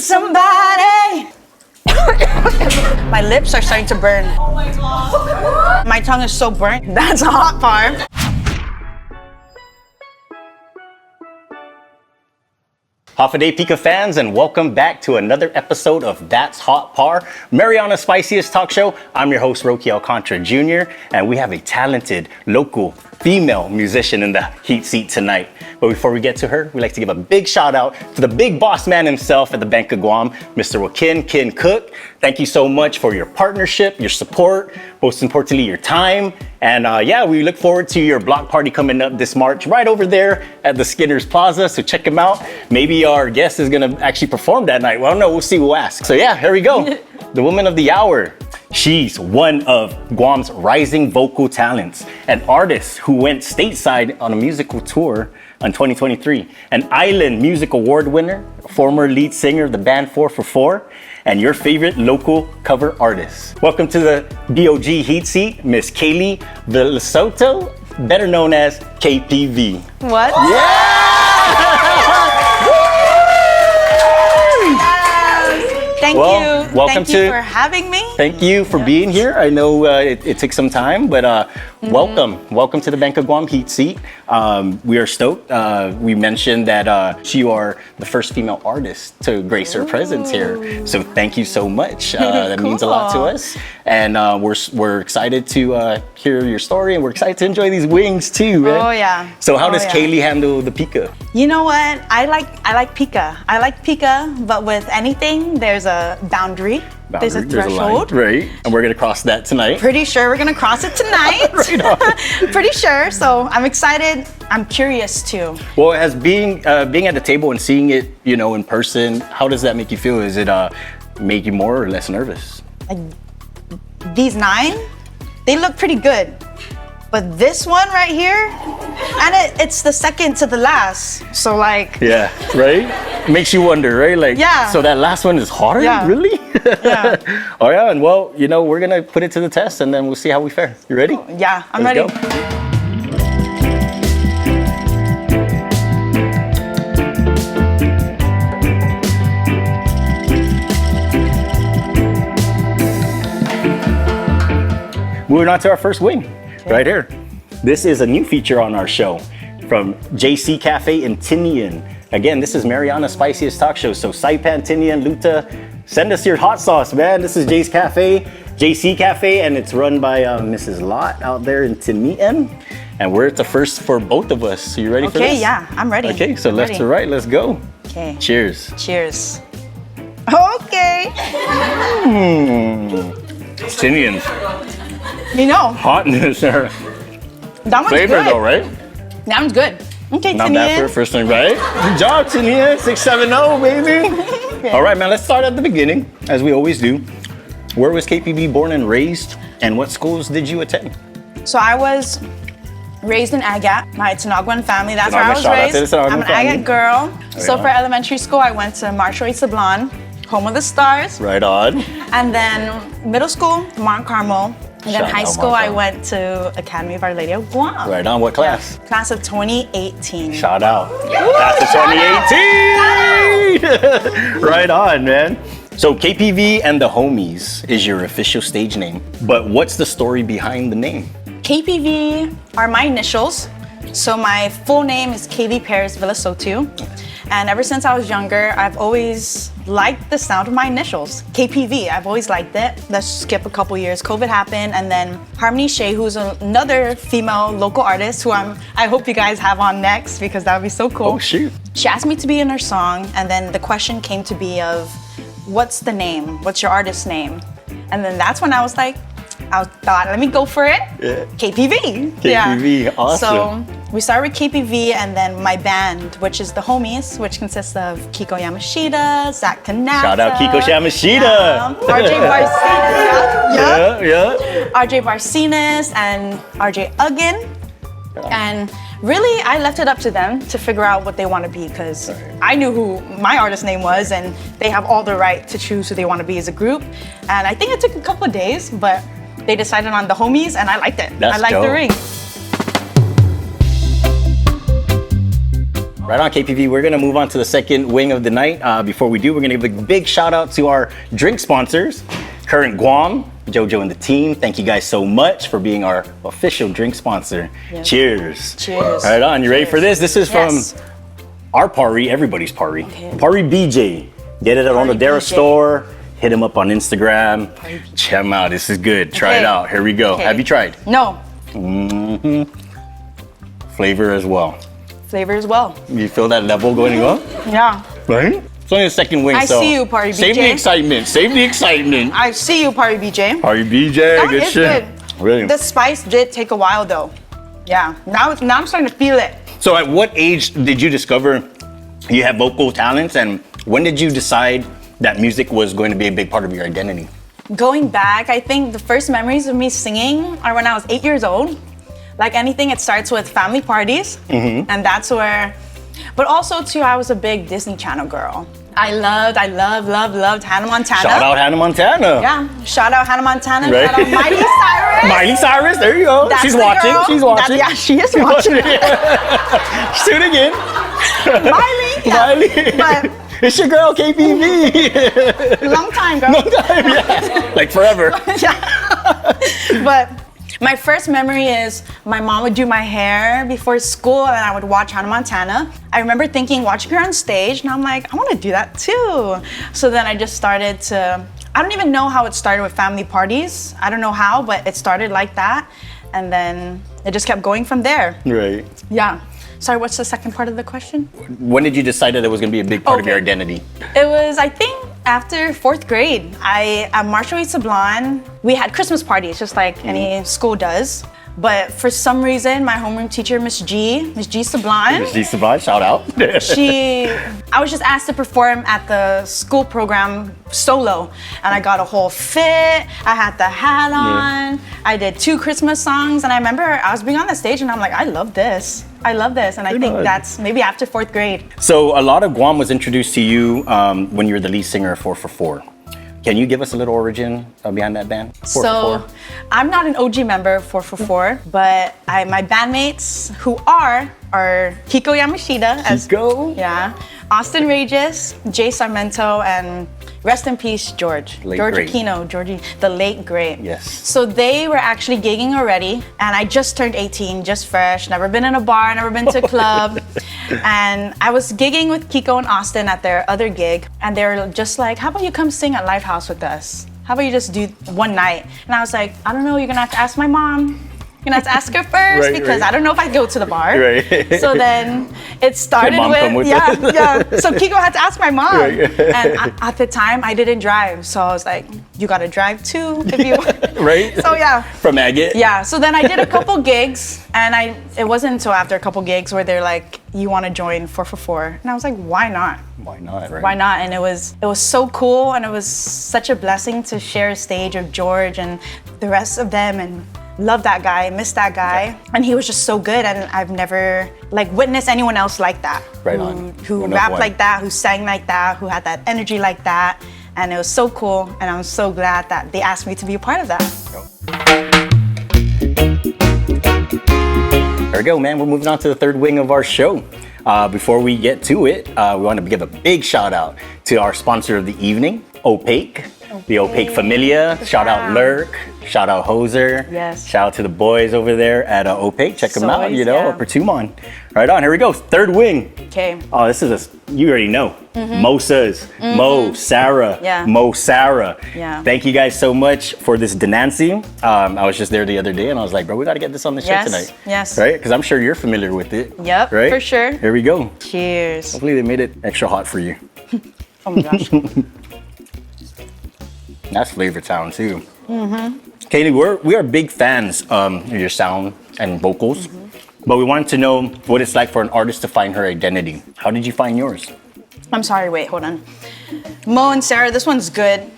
somebody. My lips are starting to burn. Oh my god. My tongue is so burnt. That's a hot part. Half a day Pika fans, and welcome back to another episode of That's Hot Par, Mariana's spiciest talk show. I'm your host, Roki Alcantara Jr., and we have a talented local female musician in the heat seat tonight. But before we get to her, we'd like to give a big shout out to the big boss man himself at the Bank of Guam, Mr. Joaquin Kin Cook. Thank you so much for your partnership, your support, most importantly, your time. And we look forward to your block party coming up this March right over there at the Skinner's Plaza. So check him out. Maybe our guest is gonna actually perform that night. Well, no, we'll see, we'll ask. So yeah, here we go. The woman of the hour. She's one of Guam's rising vocal talents, an artist who went stateside on a musical tour in 2023, an Island Music Award winner, former lead singer of the band 4 for 4, and your favorite local cover artist. Welcome to the BOG Heat Seat, Miss Kaylee Villasoto, better known as KPV. What? Yeah! Thank you. Welcome Thank you for having me. Thank you for being here. I know it took some time, but welcome to the Bank of Guam Heat Seat. We are stoked. We mentioned that you are the first female artist to grace her presence here. So thank you so much. That means a lot to us. And we're excited to hear your story, and we're excited to enjoy these wings too, man. Oh yeah. So how does Kaylee handle the pika? You know what? I like pika. I like pika, but with anything, there's a boundary. There's a threshold. Right. And we're gonna cross that tonight. Pretty sure we're gonna cross it tonight. Right on. Pretty sure. So I'm excited. I'm curious too. Well, as being at the table and seeing it, in person, how does that make you feel? Is it make you more or less nervous? Like these 9, they look pretty good. But this one right here, and it's the second to the last. So like. Yeah, right? Makes you wonder, right? Like, yeah. So that last one is harder? Yeah. Really? Yeah. Oh yeah, and well, we're gonna put it to the test and then we'll see how we fare. You ready? Yeah, I'm Let's ready. Go. Moving on to our first wing, right here. This is a new feature on our show from JC Cafe in Tinian. Again, this is Mariana's spiciest talk show. So Saipan, Tinian, Luta, send us your hot sauce, man. This is JC Cafe, and it's run by Mrs. Lot out there in Tinian. And we're at the first for both of us. So you ready for this? Okay, yeah, I'm ready. Okay, so I'm left ready. to right, let's go. Okay. Cheers. Cheers. Okay. Tinian. Hotness there. That one's Flavor good. though, right? That one's good. Okay, Not bad for a first thing, right? Good job, Tinian. 670, baby. Okay. All right, man, let's start at the beginning, as we always do. Where was KPV born and raised, and what schools did you attend? So I was raised in Agat. My Tinaguan family, that's where I was Shout out to the raised. Tinaguan I'm an family. Agat girl. So on. for elementary school, I went to Marshall Sablan, home of the stars. Right on. And then middle school, Mount Carmel. And then Shout high out school, Mount I Carmel. went to Academy of Our Lady of Guam. Right on. What class? Class of 2018. Shout out. Class of 2018. Right on, man. So KPV and the Homies is your official stage name. But what's the story behind the name? KPV are my initials. So my full name is Kaylee Paris Villasoto. And ever since I was younger, I've always liked the sound of my initials, KPV. I've always liked it. Let's skip a couple years. COVID happened, and then Harmony Shea, who's another female local artist who I hope you guys have on next because that would be so cool. Oh, shoot. She asked me to be in her song, and then the question came to be of, what's the name? What's your artist name? And then that's when I thought, let me go for it. Yeah. KPV. KPV, awesome. So we started with KPV, and then my band, which is the Homies, which consists of Kiko Yamashita, Zach Kanata. Shout out Kiko Yamashita. RJ Barcinas. Yeah. RJ Barcinas and RJ Ugin. And really, I left it up to them to figure out what they want to be because I knew who my artist name was, and they have all the right to choose who they want to be as a group. And I think it took a couple of days, but they decided on the Homies, and I liked it. That's I liked dope. the ring. Right on, KPV. We're gonna move on to the second wing of the night. Before we do, we're gonna give a big shout out to our drink sponsors, Current Guam, Jojo and the team. Thank you guys so much for being our official drink sponsor. Yep. Cheers. Cheers. Right on, you ready for this? This is from Yes. our party, everybody's party. Okay. Party BJ. Get it on the Party Dara BJ. store. Hit him up on Instagram. Check him out. This is good. Try it Okay. out. Here we go. Okay. Have you tried? No. Flavor as well. Flavor as well. You feel that level going up? Yeah. Right? It's only the second wing, I so see you, Party save the BJ. excitement. Save the excitement. I see you, Party BJ. Party BJ, That good is shit. good. Really? The spice did take a while though. Yeah. Now I'm starting to feel it. So at what age did you discover you have vocal talents, and when did you decide that music was going to be a big part of your identity? Going back, I think the first memories of me singing are when I was 8 years old. Like anything, it starts with family parties, and that's where. But also too, I was a big Disney Channel girl. I loved Hannah Montana. Shout out Hannah Montana. Yeah, shout out Hannah Montana. Right. Shout out Miley Cyrus. Miley Cyrus, there you go. That's She's the watching. girl. She's watching. Yeah, she is watching. Tuning in. Miley. Yeah. Miley. But It's your girl, KPV. long time, girl. Long time, yeah. Like forever. Yeah. But my first memory is my mom would do my hair before school and I would watch Hannah Montana. I remember watching her on stage, and I'm like, I want to do that too. So then I just started to, I don't even know how it started with family parties. I don't know how, but it started like that. And then it just kept going from there. Right. Yeah. Sorry, what's the second part of the question? When did you decide that it was going to be a big part of Okay. your identity? It was, I think, after 4th grade. At Marshall East Sablon, we had Christmas parties, just like any school does. But for some reason, my homeroom teacher, Miss G Sablon, Miss G Sablon, shout out. I was just asked to perform at the school program solo, and I got a whole fit. I had the hat on. I did 2 Christmas songs, and I remember I was being on the stage, and I'm like, I love this. And I think that's maybe after 4th grade. So a lot of Guam was introduced to you when you were the lead singer of 444. Can you give us a little origin behind that band? 444? So I'm not an OG member of 444, but my bandmates who are Kiko Yamashita, Kiko? Yeah, Austin Regis, Jay Sarmento, and rest in peace, George. Late George great. Aquino, Georgie, the late great. Yes. So they were actually gigging already, and I just turned 18, just fresh, never been in a bar, never been to a club. And I was gigging with Kiko and Austin at their other gig, and they were just like, how about you come sing at Lifehouse with us? How about you just do one night? And I was like, I don't know, you're gonna have to ask my mom. You're gonna have to ask her first Right, because right. I don't know if I go to the bar. Right. So then it started mom come with yeah, us? yeah. So Kiko had to ask my mom. Right. And at the time I didn't drive. So I was like, you gotta drive too if you Right? So yeah. From Agate? Yeah, so then I did a couple gigs, and it wasn't until after a couple gigs where they're like, you want to join 444? And I was like, why not? Why not, right? Why not? And it was so cool, and it was such a blessing to share a stage with George and the rest of them, and love that guy, miss that guy. And he was just so good, and I've never witnessed anyone else like that. Right on. Who One of rapped one. like that, who sang like that, who had that energy like that. And it was so cool, and I'm so glad that they asked me to be a part of that. There we go, man. We're moving on to the third wing of our show. Before we get to it, we want to give a big shout out to our sponsor of the evening, Opaque. The Opaque Familia. Shout out Lurk. Shout out Hoser. Yes. Shout out to the boys over there at Opaque. Check them out, Soys, you know, yeah. Upper Tumon. Right on, here we go. Third wing. Okay. Oh, this is you already know. Mosas, Mo, Sarah, Yeah. Mo, Sarah. Yeah. Thank you guys so much for this Denancy. I was just there the other day and I was like, bro, we got to get this on the show Yes, tonight. yes. Right? Because I'm sure you're familiar with it. Yep, Right? for sure. Here we go. Cheers. Hopefully they made it extra hot for you. Oh my gosh. That's Flavor Town too. Kaylee, we are big fans of your sound and vocals, but we wanted to know what it's like for an artist to find her identity. How did you find yours? I'm sorry, wait, hold on. Mo and Sarah, this one's good.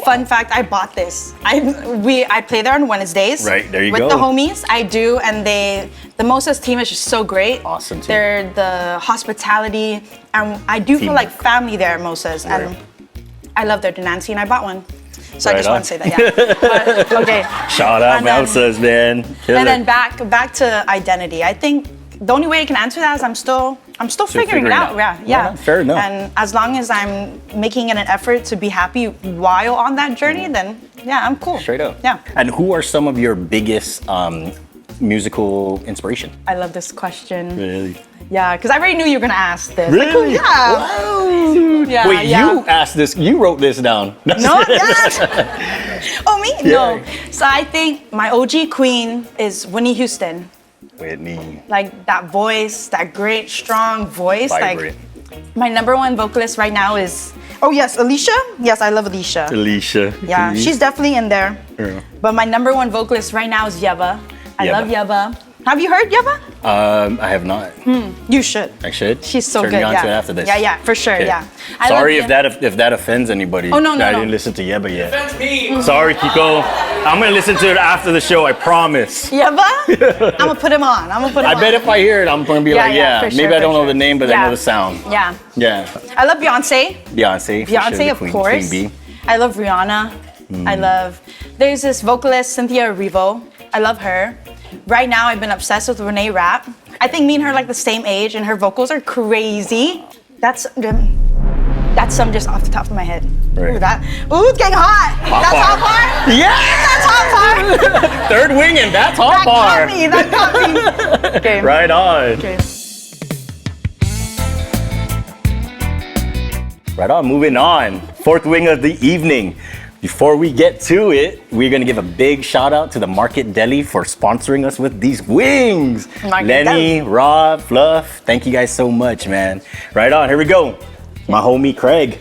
Fun fact, I bought this. I play there on Wednesdays. Right, there you with go. the homies, I do, and the Moses team is just so great. Awesome team. They're the hospitality, and I do feel Team. like family there at Moses, and Right. I love their Denancy, and I bought one. So I Right just on. want to say that, yeah. But, okay. Shout out And then- Mouses, man. Killer. And then back to identity. I think the only way I can answer that is I'm still figuring it out. Yeah, yeah. Fair enough. And as long as I'm making it an effort to be happy while on that journey, then yeah, I'm cool. Straight up. Yeah. And who are some of your biggest musical inspiration? I love this question. Really? Yeah, because I already knew you were gonna ask this. Really? Like, yeah. Wow. Yeah, Wait, yeah. you asked this, you wrote this down. No, yes. Oh, me? No. So I think my OG queen is Whitney Houston. Whitney. Like that voice, that great, strong voice. Vibrant. Like my number one vocalist right now is, oh yes, Alicia. Yes, I love Alicia. Alicia. Yeah, she's definitely in there. Yeah. But my number one vocalist right now is Yeba. I Yeba. love Yeba. Have you heard Yeba? I have not. You should. I should? She's so Turn good. me on yeah. to it after this. Yeah, for sure. Okay. Yeah. Sorry if that offends anybody. Oh, no, that I no. didn't listen to Yeba yet. Offends me. Sorry, Kiko. I'm gonna listen to it after the show. I promise. Yeba? I'm gonna put him on. I bet if I hear it, I'm gonna be like, yeah. for sure, Maybe I don't for know the sure. name, but I know the sound. Yeah. Yeah. I love Beyonce. Beyonce. for Beyonce, sure, of Queen course. Bee. I love Rihanna. I love. There's this vocalist Cynthia Erivo. I love her. Right now, I've been obsessed with Renee Rapp. I think me and her are like the same age, and her vocals are crazy. That's some just off the top of my head. Right. Ooh, it's getting hot. That's bar. hot bar. Yeah. That's hot bar. Third wing and that's hot That bar. got me. That got me. Okay. Right on. Okay. Right on, moving on. Fourth wing of the evening. Before we get to it, we're gonna give a big shout out to the Market Deli for sponsoring us with these wings. Market Lenny, Deli. Rob, Fluff, thank you guys so much, man. Right on, here we go. My homie Craig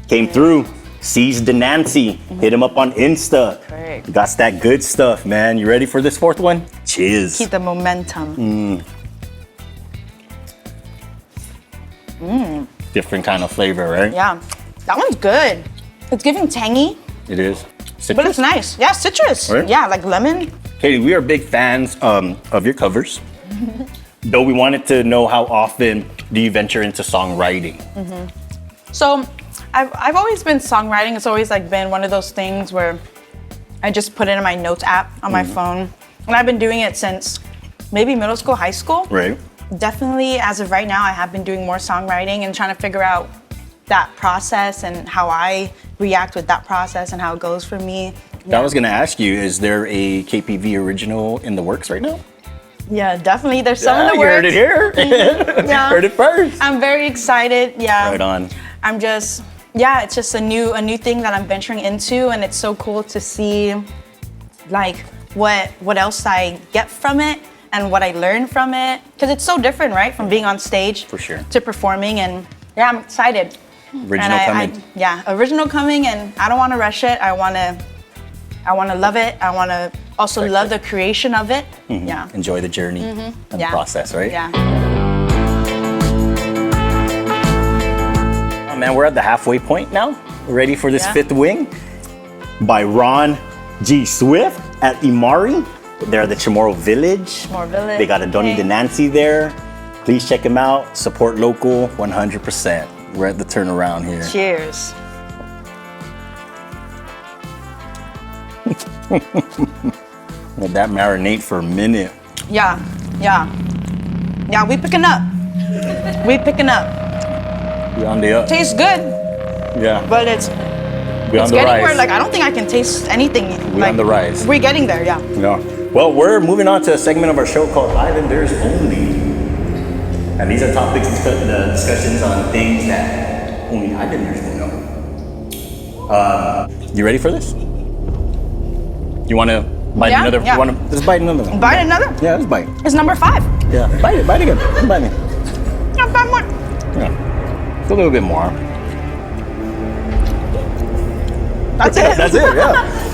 came through, seized the Nancy, hit him up on Insta. Craig. Got that good stuff, man. You ready for this fourth one? Cheers. Keep the momentum. Different kind of flavor, right? Yeah. That one's good. It's giving tangy, It is. but it's nice. Yeah, citrus. Right? Yeah, like lemon. Katie, we are big fans of your covers. Though we wanted to know how often do you venture into songwriting? So I've always been songwriting. It's always like been one of those things where I just put it in my notes app on my phone. And I've been doing it since maybe middle school, high school. Right. Definitely, as of right now, I have been doing more songwriting and trying to figure out that process and how I react with that process and how it goes for me. I was gonna ask you, is there a KPV original in the works right now? Yeah, definitely. There's some in the you works. heard it here. Yeah. Heard it first. I'm very excited. Yeah. Right on. I'm just, yeah, it's just a new thing that I'm venturing into, and it's so cool to see like what else I get from it and what I learn from it, because it's so different, right, from being on stage For sure. to performing. And yeah, I'm excited. Original coming. Original coming, and I don't want to rush it. I want to love it. I want to also love the creation of it. Yeah. Enjoy the journey and the Yeah. process, right? Yeah. Oh, man, we're at the halfway point now. We're ready for this Yeah. fifth wing by Ron G. Swift at Imari. They're at the Chamorro Village. Chamorro Village. They got a Doni Okay. de Nancy there. Please check them out. Support local 100%. We're at the turnaround here. Cheers. Let that marinate for a minute. Yeah. We picking up. We picking up. We on the up. Tastes good, Yeah. but it's We on the getting rise. where like I don't think I can taste anything. We like, on the rise. We're getting there. Yeah. No. Well, we're moving on to a segment of our show called Islanders Only. And these are topics, discussions on things that only Islanders will know. You ready for this? You want to bite Yeah, another? yeah. You wanna, let's bite another one. Bite another. Yeah, let's bite. It's number 5. Yeah, bite it. Bite again. Bite me. Not bad one. Yeah. Just a little bit more. That's it. That's it. Yeah.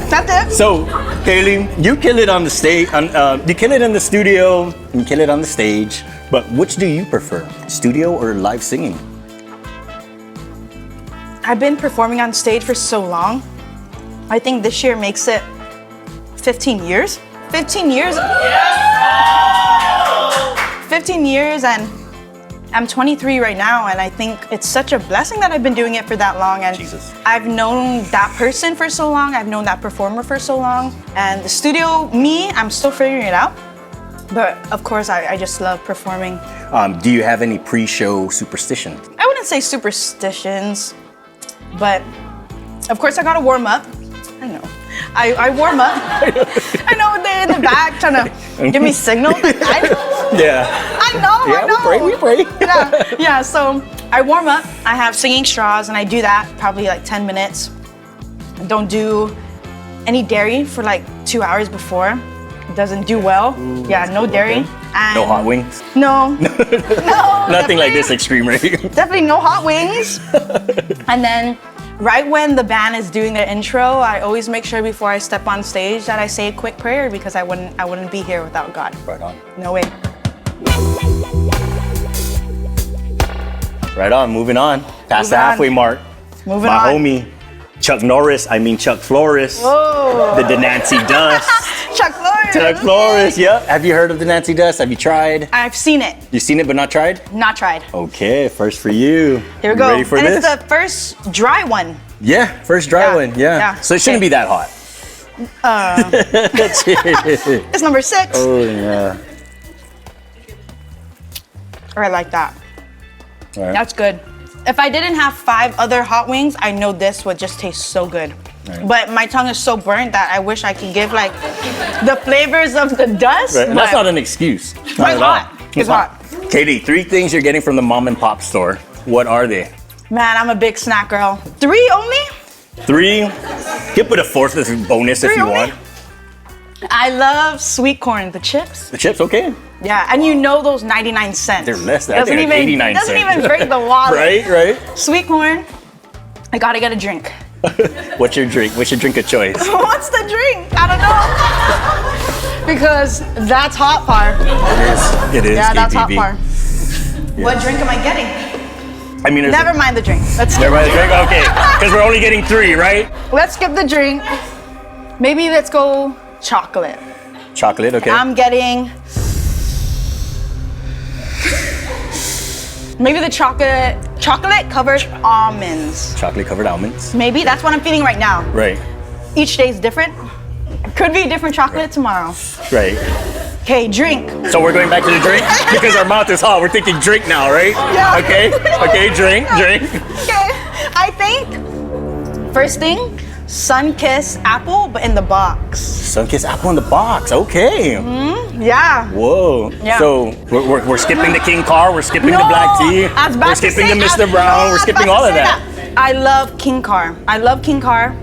That's it. So, Kaylee, you kill it on the stage. You kill it in the studio. You kill it on the stage. But which do you prefer, studio or live singing? I've been performing on stage for so long. I think this year makes it 15 years. 15 years. 15 years, and I'm 23 right now, and I think it's such a blessing that I've been doing it for that long. And Jesus. I've known that person for so long. I've known that performer for so long. And the studio, I'm still figuring it out. But of course, I just love performing. Do you have any pre-show superstitions? I wouldn't say superstitions, but of course I gotta warm up. I know. I warm up. I know they're in the back trying to give me signal. Yeah. I know. We pray. Yeah. So I warm up. I have singing straws, and I do that probably like 10 minutes. Don't do any dairy for like 2 hours before. It doesn't do well. Yeah, no dairy. Okay. And No hot wings? No. No. Nothing like this extreme, right? Definitely no hot wings. And then right when the band is doing their intro, I always make sure before I step on stage that I say a quick prayer because I wouldn't be here without God. Right on. No way. Right on, moving on. Past the Moving on. halfway mark. Moving My on. homie, Chuck Flores. Whoa. The Nancy Dust. Chuck Flores. Chuck Flores, yep. Have you heard of the Nancy Dust? Have you tried? I've seen it, You seen it but not tried? not tried. Okay, first for you. Here we You go. ready for and this? it's the first dry one. Yeah, first dry Yeah, one, yeah. yeah. So it shouldn't Okay. be that hot. Cheers. It's number 6. Oh, yeah. Or I like that. All right. That's good. If I didn't have 5 other hot wings, I know this would just taste so good. Right. But my tongue is so burnt that I wish I could give like the flavors of the dust. Right, and that's but not an excuse. it's Not at all. hot. It's hot. Katie, 3 things you're getting from the mom and pop store. What are they? Man, I'm a big snack girl. 3 only? 3. You can put a 4th as a bonus if 3 you only? want. I love sweet corn, the chips. The chips, okay. Yeah, and you know those 99 cents. They're less than Doesn't even 89 doesn't cents. even break the wallet. Right. Sweet corn. I gotta get a drink. What's your drink? What's your drink of choice? What's the drink? I don't know. Because that's hot par. It is. Yeah, that's hot KPV. par. What drink am I getting? I mean, there's Never mind the drink. Let's skip, Never mind the drink? Okay, because we're only getting 3, right? let's skip the drink. Maybe let's go chocolate. Chocolate, okay. I'm getting maybe the chocolate covered almonds. Chocolate covered almonds. Maybe that's what I'm feeling right now. Right, Each day is different. Could be different chocolate tomorrow. right. Okay, drink. So we're going back to the drink? Because our mouth is hot, we're thinking drink now, right? Yeah. Okay, drink. Okay, I think first thing, Sunkist apple, but in the box. Sunkist apple in the box, okay. Yeah. Whoa. Yeah. So we're skipping the King Car, we're skipping the No, black tea, I was about we're to skipping say- the Mr. I was- Brown, no, I we're was skipping about all to of say that. I love King Car. I love King Car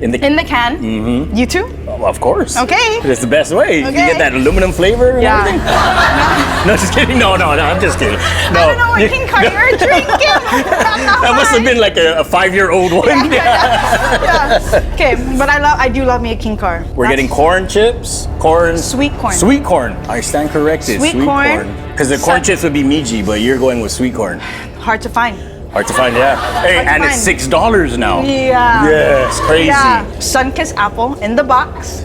In the in the can. Mm-hmm. You too? Oh, of course. Okay. It's the best way. You Okay. get that aluminum flavor and Yeah. everything. No, just kidding. No, I'm just kidding. No. I don't know what King Car you're drinking. That must have been like a 5-year-old one. Yeah. Okay, but I do love me a King Car. We're getting corn chips, Sweet corn. Sweet corn. I stand corrected. Sweet corn. Because the corn chips would be Miji, but you're going with sweet corn. hard to find. Hard to find, yeah. Hey, Hard to and it's find. $6 now. Yeah. Yeah, it's crazy. Yeah. Sunkist apple in the box.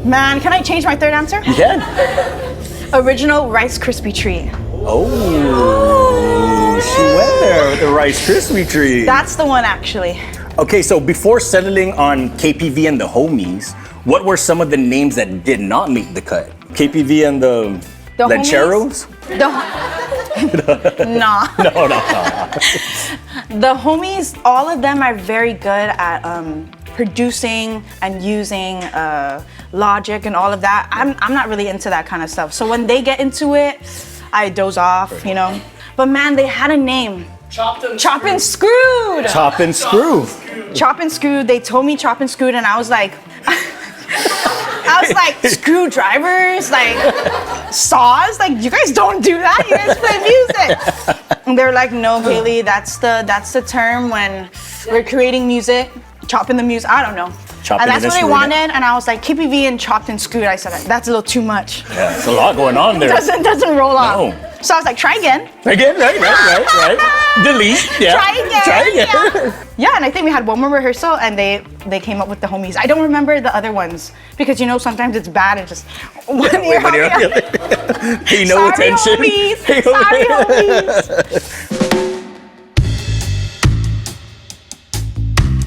Man, can I change my third answer? You can. Original Rice Krispie treat. Oh, she went there with the Rice Krispie treat. That's the one actually. Okay, so before settling on KPV and the homies, what were some of the names that did not make the cut? KPV and the Lancheros? Nah. No. The homies, all of them are very good at producing and using Logic and all of that. I'm not really into that kind of stuff. So when they get into it, I doze off, you know. But man, they had a name. Chop and Screwed. Chop and screw. Chop and Screwed. They told me Chop and Screwed, and I was like, screwdrivers, like saws, like you guys don't do that. You guys play music. And they're like, no, Kaylee, that's the term when we're creating music, chopping the music. I don't know. Chopping And that's and what they screwing it. wanted. And I was like, KPV and chopped and screwed. I said, that's a little too much. Yeah, it's a lot going on there. Doesn't roll off. No. So I was like, try again. Again, right. Delete. Yeah. Try again. Yeah, and I think we had one more rehearsal, and they came up with the homies. I don't remember the other ones because you know sometimes it's bad and just one ear. Pay no Sorry, attention. homies. Sorry, homies.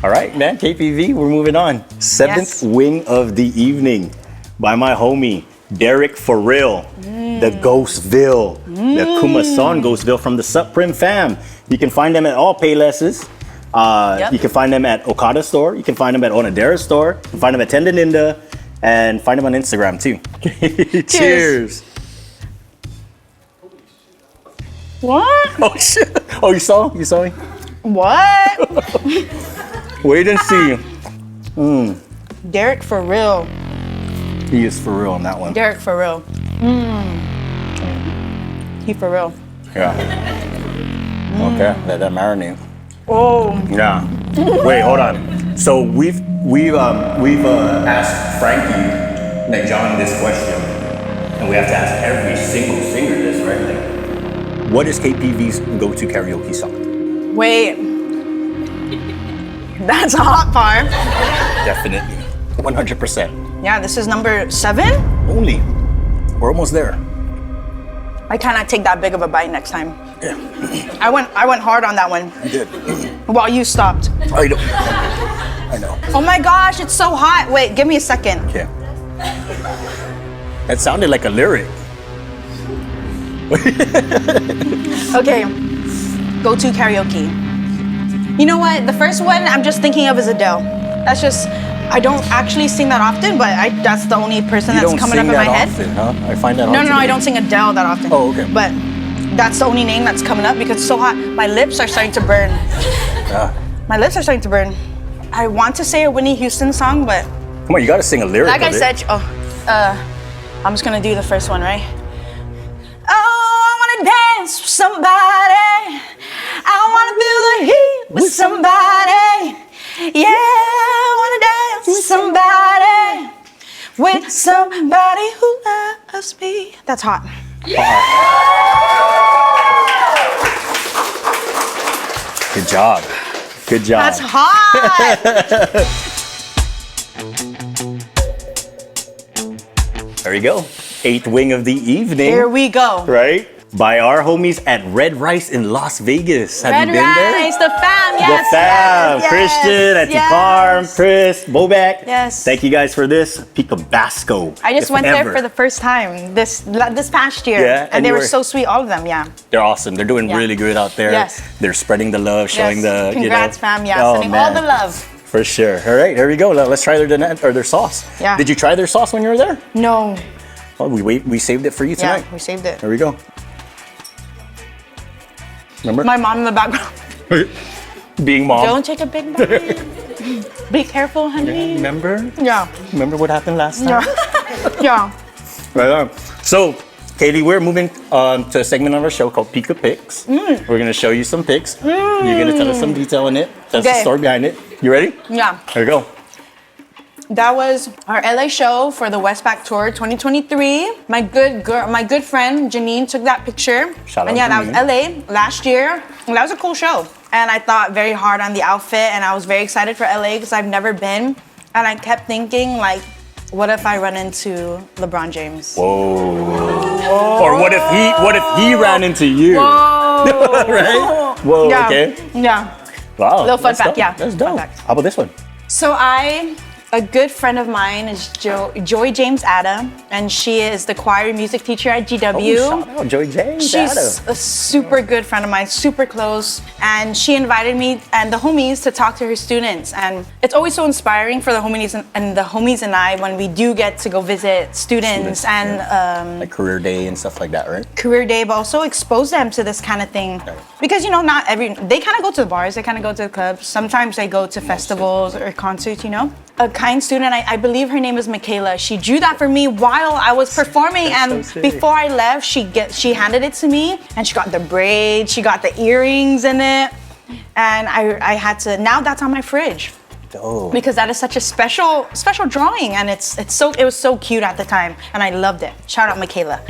All right, man. KPV, we're moving on. Seventh Yes. wing of the evening by my homie Derek For Real, the Ghostville, the Kumasan Ghostville from the Supreme fam. You can find them at all Paylesses. You can find them at Okada store. You can find them at Onodera store. You can find them at Tendaninda, and find them on Instagram too. Cheers. What? Oh shit! Oh, you saw me? What? Wait and see. Derek For Real. He is for real on that one. Derek For Real. He for real. Yeah. Okay, let that marinate. Oh. Yeah. Wait, hold on. So we've asked Frankie, like John, this question, and we have to ask every single singer this, right? Like, what is KPV's go-to karaoke song? Wait. That's a hot part. Definitely, 100%. Yeah, this is number 7. Only. We're almost there. I cannot take that big of a bite next time. Yeah. I went hard on that one. You did. While you stopped. I know. Oh my gosh, it's so hot. Wait, give me a second. Okay. That sounded like a lyric. Okay, go-to karaoke. You know what? The first one I'm just thinking of is Adele. That's just, I don't actually sing that often, but that's the only person that's coming up in my head. Often, huh? I find that hard No, to I do. don't sing Adele that often. Oh, okay. But that's the only name that's coming up because it's so hot. My lips are starting to burn. Yeah. My lips are starting to burn. I want to say a Whitney Houston song, but Come on, you gotta sing a lyric. like I of it. said, I'm just gonna do the first one, right? Oh, I wanna dance with somebody. I wanna feel the heat with somebody. Yeah, I wanna dance with somebody who loves me. That's hot. Good job. Good job. That's hot. There you go. 8th wing of the evening. Here we go. Right? By our homies at Red Rice in Las Vegas. Have Red you been Rice, there? the fam, The yes, fam, yes, Christian, Auntie yes. Carm, Chris, Bobak. Yes. Thank you guys for this. Picabasco. I just if went there ever. for the first time this past year. Yeah, and and they you were were- so sweet, all of them, yeah. They're awesome. They're doing Yeah. really good out there. Yes. They're spreading the love, showing Yes. the, Congrats, fam, yeah, Oh, sending all man. the love. For sure. All right, here we go. Let's try their sauce. Yeah. Did you try their sauce when you were there? No, Oh, we saved it for you yeah, tonight. we saved it. Here we go. Remember? My mom in the background. Being mom. Don't take a big bite. Be careful, honey. Remember? Yeah, Remember what happened last time? yeah, yeah. Right on. So, Katie, we're moving to a segment of our show called Pika Pics. We're gonna show you some pics. You're gonna tell us some detail in it. That's the Okay. story behind it. You ready? Yeah. Here we go. That was our LA show for the Westback Tour 2023. My good friend Janine took that picture. Shout and out yeah, that Janine. was LA last year. And that was a cool show. And I thought very hard on the outfit, and I was very excited for LA because I've never been. And I kept thinking, like, what if I run into LeBron James? Whoa. Or what if he ran into you? Whoa. Right? Whoa. Yeah. Okay. Yeah. Wow. Little fun that's fact, dope. yeah. That's Fun dope. fact. How about this one? So a good friend of mine is Joy James Ada, and she is the choir music teacher at GW. Oh, shout out Joy James. She's Adam. a super good friend of mine, super close, and she invited me and the homies to talk to her students. And it's always so inspiring for the homies and the homies and I when we do get to go visit students and like career day and stuff like that, right? career day, but also expose them to this kind of thing. Because not they kind of go to the bars, they kind of go to the clubs. Sometimes they go to festivals or concerts, A kind student, I believe her name is Michaela. She drew that for me while I was performing, That's and so sick. before I left, she handed it to me, and she got the braids, she got the earrings in it, and I had to. Now that's on my fridge Dope. because that is such a special drawing, and it was so cute at the time, and I loved it. Shout out Michaela.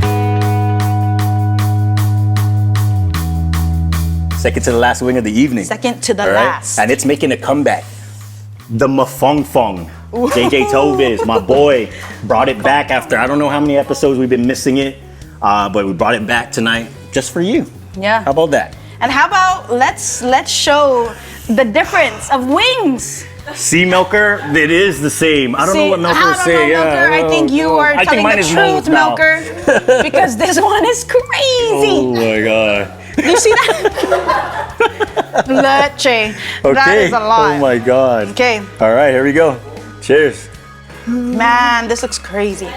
Second to the last wing of the evening. Second to the All right? last. And it's making a comeback. The Mafong Fong. JJ Tobiz, my boy, brought it back after I don't know how many episodes we've been missing it, but we brought it back tonight just for you. Yeah. How about that? And how about let's show the difference of wings. Sea milker, it is the same. I don't know what milker say. Milker. I think you are telling the truth, milker, because this one is crazy. Oh my god. You see that? Leche. Okay. That is a lot. Oh my god. Okay. All right, here we go. Cheers. Man, this looks crazy.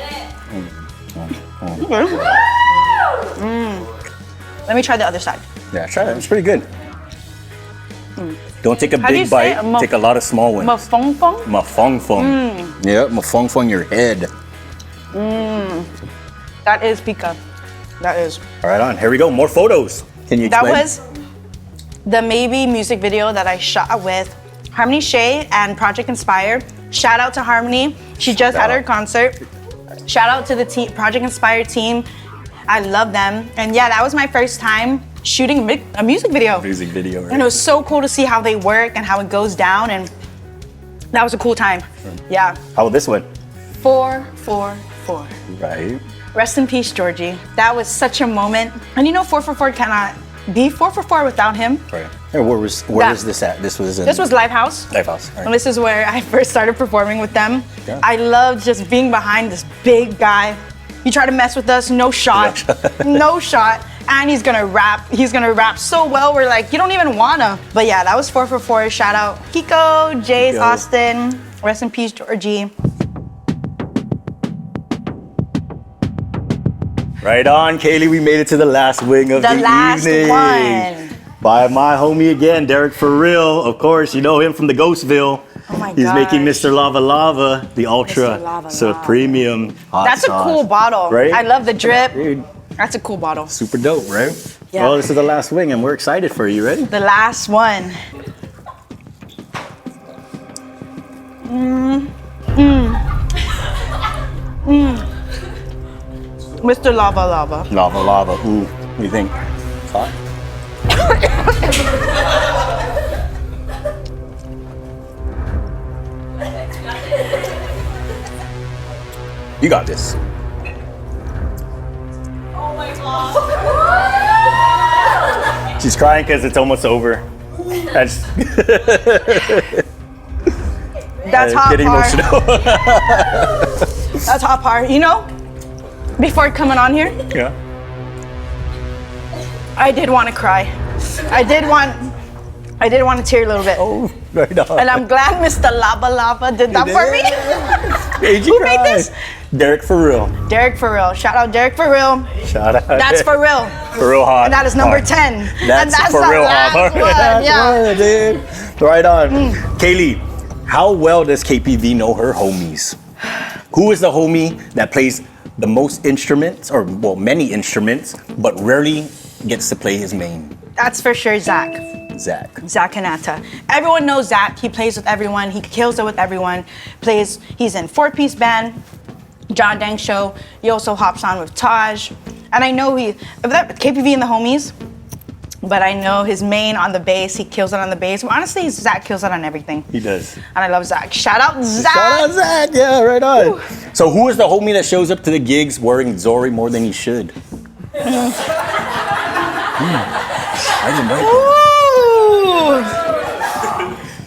Let me try the other side. Yeah, try that. It's pretty good. Don't take a How do you big say bite. it? Take a lot of small ones. Mafong fong? Mafong fong. Yeah, mafong fong your head. That is pica. That is. All right, on. Here we go. More photos. Can you That explain? was the Maybe music video that I shot with Harmony Shea and Project Inspire. Shout out to Harmony. She just had her concert. Shout out to the team, Project Inspire team. I love them. And yeah, that was my first time shooting a music video. Music video, right? And it was so cool to see how they work and how it goes down. And that was a cool time. Yeah. How about this one? 444. Right. Rest in peace, Georgie. That was such a moment. And you know, 444 cannot be 444 without him. Right. Hey, where was this at? This was Lifehouse. Lifehouse. Right. And this is where I first started performing with them. Yeah. I loved just being behind this big guy. He tried to mess with us, no shot. No shot. And he's gonna rap. He's gonna rap so well. We're like, you don't even wanna. But yeah, that was 444. Shout out Kiko, Jace, Kiko. Austin. Rest in peace, Georgie. Right on, Kaylee. We made it to the last wing of the last evening. one. By my homie again, Derek For Real. Of course, you know him from the Ghostville. Oh my He's gosh. making Mr. Lava Lava, the ultra Mr. Lava premium hot That's sauce. a cool bottle. Right? I love the drip. Dude, That's a cool bottle. super dope, right? Yeah. Well, this is the last wing, and we're excited for you. Ready? The last one. Mr. Lava Lava. Lava Lava. Ooh, what do you think? It's hot? You got this. Oh my god. She's crying because it's almost over. That's That's hot getting part. emotional. That's hot part. You know, before coming on here, Yeah. I did want to cry. I did want to tear a little bit. Oh, right on. And I'm glad Mr. Lava Lava did that for me. Made you Who cry. made this? Derek For Real. Derek For Real. Shout out Derek For Real. Shout out. That's for real. For real hot. And that is number hot. 10. And That's for the real last hot. one. That's Yeah. right, dude. Right on. Kaylee, how well does KPV know her homies? Who is the homie that plays the most instruments, or well, many instruments, but rarely gets to play his main? That's for sure Zach. Zach. Zach Kanata. Everyone knows Zach. He plays with everyone. He kills it with everyone. He's in 4-piece band, John Dang Show. He also hops on with Taj. And I know KPV and the homies, but I know his main on the bass. He kills it on the bass. Well, honestly, Zach kills it on everything. He does. And I love Zach. Shout out Zach. Shout out Zach. Yeah, right on. Ooh. So who is the homie that shows up to the gigs wearing Zori more than he should? I didn't know.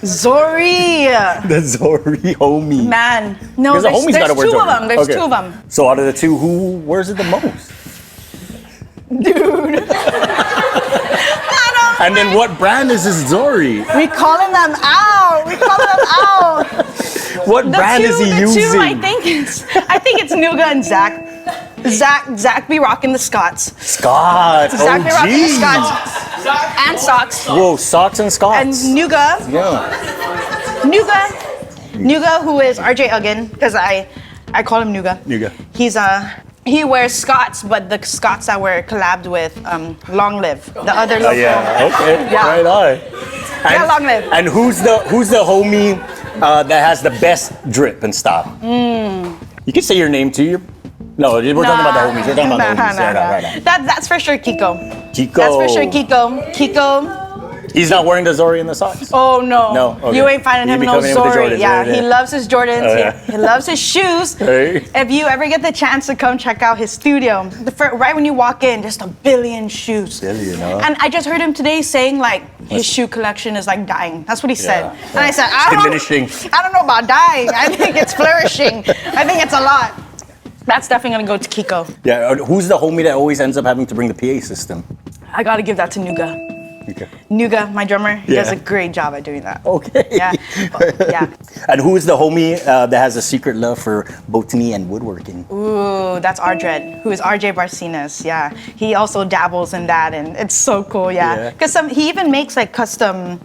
Ooh. Zori. The Zori homie. Man. No, Because the there's homies gotta wear two Zori. of them. There's Okay. two of them. So out of the two, who wears it the most? Dude. And then what brand is this Zori? We calling them out. What brand is he using? I think it's Nuga and Zach. Zach be rocking the Scots. Scots. Zach be Oh, rocking the geez. Scots and socks. Whoa, socks and And Scots. Nuga, Yeah. who is RJ Uggan, because I call him Nuga. Nuga. He wears Scots, but the Scots that were collabed with Long Live, the other local. Yeah. Okay. Yeah. Right on. Yeah, Long Live. And who's the homie that has the best drip and style? You can say your name too. No, we're talking about the homies. We're talking about the homies. Right on. That's for sure Kiko. Kiko. That's for sure Kiko. Kiko. He's not wearing the Zori in the socks. Oh no. No, okay. You ain't finding You him be no coming in with the Zori. Jordans, Yeah, right? he loves his Jordans. Oh, yeah. He loves his shoes. Hey. If you ever get the chance to come check out his studio, right when you walk in, just a billion shoes. Billion, huh? And I just heard him today saying like his shoe collection is like dying. That's what he said. Yeah, And I said, I don't know about dying. I think it's flourishing. I think it's a lot. That's definitely gonna go to Kiko. Yeah, who's the homie that always ends up having to bring the PA system? I gotta give that to Nuga. Okay. Nuga, my drummer, he does Yeah. a great job at doing that. Okay. Yeah. Yeah. And who is the homie that has a secret love for botany and woodworking? Ooh, that's Ardred, who is RJ Barcinas. Yeah. He also dabbles in that, and it's so cool. Yeah. Yeah. Because he even makes like custom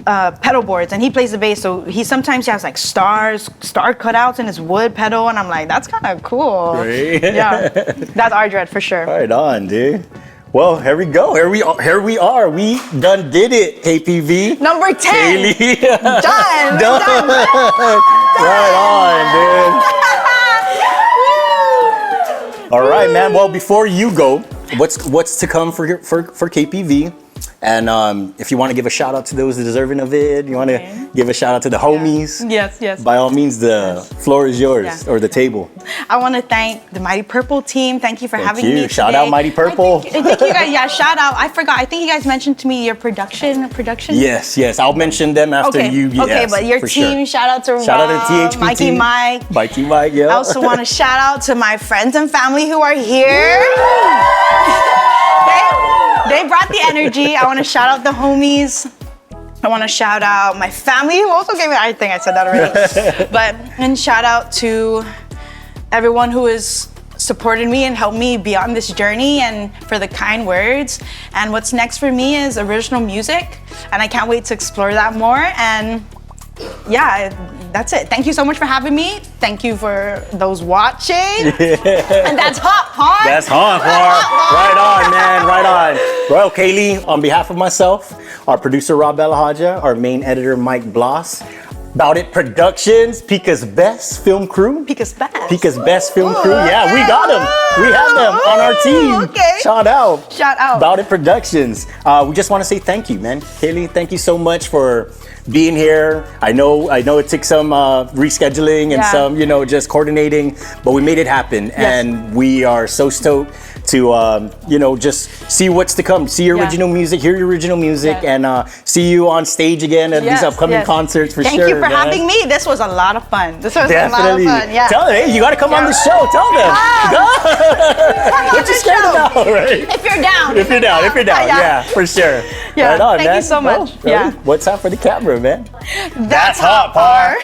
pedal boards, and he plays the bass. So he sometimes has like star cutouts in his wood pedal, and I'm like, that's kind of cool. Right. Yeah. That's Ardred for sure. Right on, dude. Well, here we go. Here we are. We done did it, KPV. Number 10. Kaylee. Done. Done. Right on, dude. All right, man. Well, before you go, what's to come for KPV? And if you want to give a shout out to those deserving of it, you want to give a shout out to the homies. Yes, yes. By all means, the floor is yours, or the table. I want to thank the Mighty Purple team. Thank you for having me today. Shout out Mighty Purple. I think you guys, shout out. I forgot. I think you guys mentioned to me your production. Yes. I'll mention them after you. Yes, okay, but your team, sure. shout out to Shout Rob, out to THP Mikey team. Mike. Mikey Mike, yeah. I also want to shout out to my friends and family who are here. They brought the energy. I want to shout out the homies. I want to shout out my family who also gave me, I think I said that already. And shout out to everyone who has supported me and helped me be on this journey, and for the kind words. And what's next for me is original music, and I can't wait to explore that more. And yeah, that's it. Thank you so much for having me. Thank you for those watching. And that's Hot Par. That's Hot Par. Right on, man. Right on. Well, Kaylee, on behalf of myself, our producer Rob Balahaja, our main editor Mike Bloss, About It Productions, Pika's best film crew. Pika's best. Pika's best film crew. Yeah, we got them. We have them on our team. Okay. Shout out. Shout out. About It Productions. We just want to say thank you, man. Kaylee, thank you so much for being here. I know it took some rescheduling and some, just coordinating, but we made it happen. Yes. And we are so stoked to, just see what's to come. See your original music, hear your original music, and see you on stage again at these upcoming concerts for sure. Thank you for having me. This was a lot of fun. Definitely. A lot of fun. Yeah. Tell them, hey, you got to come on the show. Tell them. What you scared about, right? If you're down. If you're down. Yeah, for sure. Yeah. Right on, Thank man. you so much. Well, what's up for the camera, man? That's Hot Par.